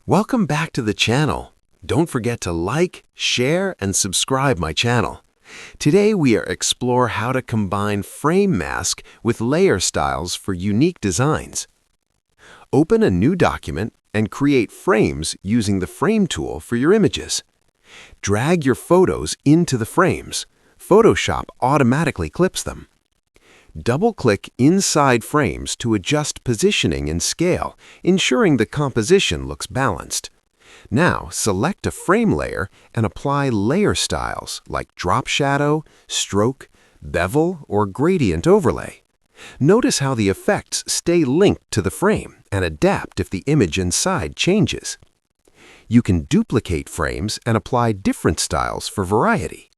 Welcome back to the channel. Don't forget to like, share, and subscribe my channel. Today we explore how to combine frame mask with layer styles for unique designs. Open a new document and create frames using the frame tool for your images. Drag your photos into the frames. Photoshop automatically clips them. Double-click inside frames to adjust positioning and scale, ensuring the composition looks balanced. Now, select a frame layer and apply layer styles like drop shadow, stroke, bevel, or gradient overlay. Notice how the effects stay linked to the frame and adapt if the image inside changes. You can duplicate frames and apply different styles for variety.